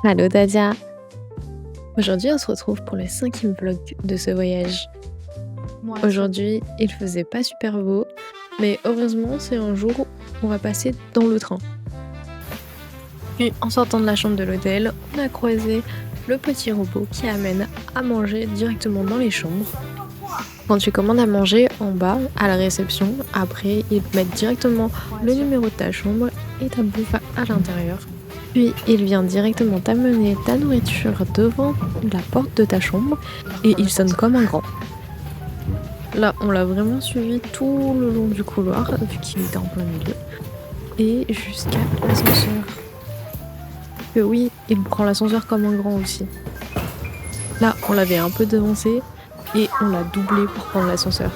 Hello Dadia! Aujourd'hui, on se retrouve pour le 5e vlog de ce voyage. Aujourd'hui, il faisait pas super beau, mais heureusement, c'est un jour où on va passer dans le train. Puis, en sortant de la chambre de l'hôtel, on a croisé le petit robot qui amène à manger directement dans les chambres. Quand tu commandes à manger en bas, à la réception, après, ils te mettent directement le numéro de ta chambre et ta bouffe à l'intérieur. Puis il vient directement t'amener ta nourriture devant la porte de ta chambre et il sonne comme un grand. Là, on l'a vraiment suivi tout le long du couloir vu qu'il était en plein milieu et jusqu'à l'ascenseur. Que oui, il prend l'ascenseur comme un grand aussi. Là, on l'avait un peu devancé et on l'a doublé pour prendre l'ascenseur.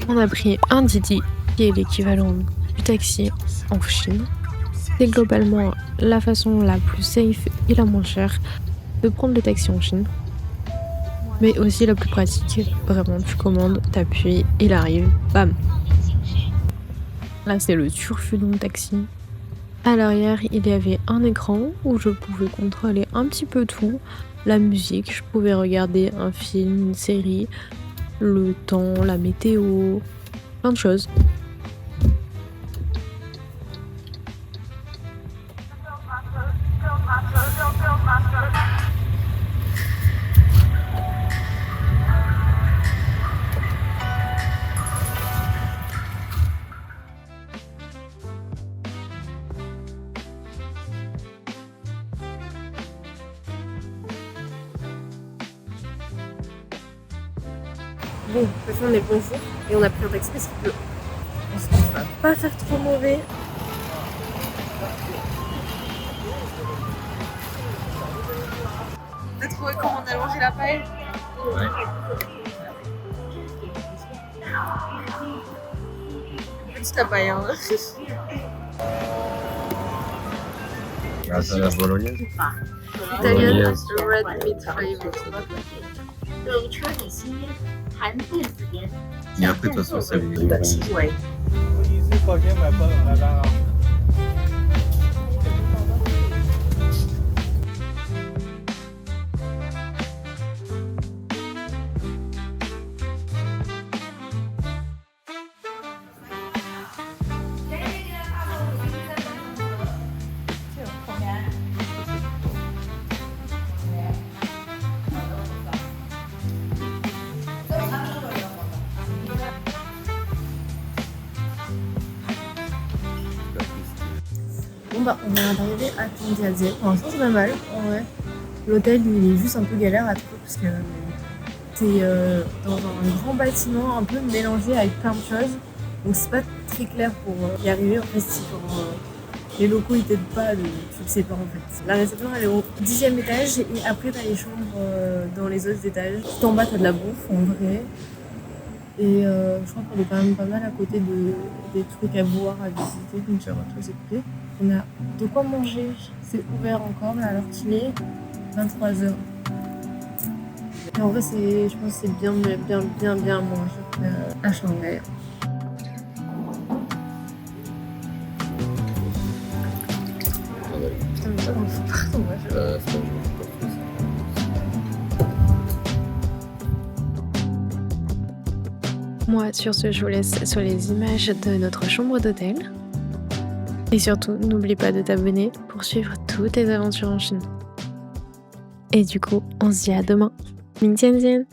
On a pris un Didi, qui est l'équivalent du taxi en Chine. C'est globalement la façon la plus safe et la moins chère de prendre le taxi en Chine. Mais aussi la plus pratique. Vraiment, tu commandes, t'appuies, il arrive, bam! Là, c'est le Turfudon taxi. À l'arrière, il y avait un écran où je pouvais contrôler un petit peu tout. La musique, je pouvais regarder un film, une série, le temps, la météo, plein de choses. Bon, de toute façon on est le bonjour et on a pris un taxi parce qu'il pleut. Je pense que ça va pas faire trop mauvais. T'as trouvé comment on a allongé la paille? Ouais. Juste la paille, hein. Grâce à la bolognaise. Italian Bolognaise. red meat flavor. Et après, de toute façon, ça vient du taxi. 一次昨天买不买单啊？ Bon bah on est arrivé à Kingaze. Pour l'instant c'est pas mal en vrai. L'hôtel il est juste un peu galère à trouver parce que t'es dans un grand bâtiment un peu mélangé avec plein de choses. Donc c'est pas très clair pour y arriver. En fait c'est genre, les locaux ils t'aident pas, tu le sais pas en fait. La réception elle est au 10e étage et après t'as les chambres dans les autres étages. Tout en bas t'as de la bouffe en vrai. Et je crois qu'on est quand même pas mal à côté des trucs à voir, à visiter, donc ça va très écouter. On a de quoi manger, c'est ouvert encore alors qu'il est 23h. Et en vrai, je pense que c'est bien à manger à Shanghai. Putain, mais ça, on fout partout, moi. Moi, sur ce, je vous laisse sur les images de notre chambre d'hôtel. Et surtout, n'oublie pas de t'abonner pour suivre toutes les aventures en Chine. Et du coup, on se dit à demain. Ming tian tian!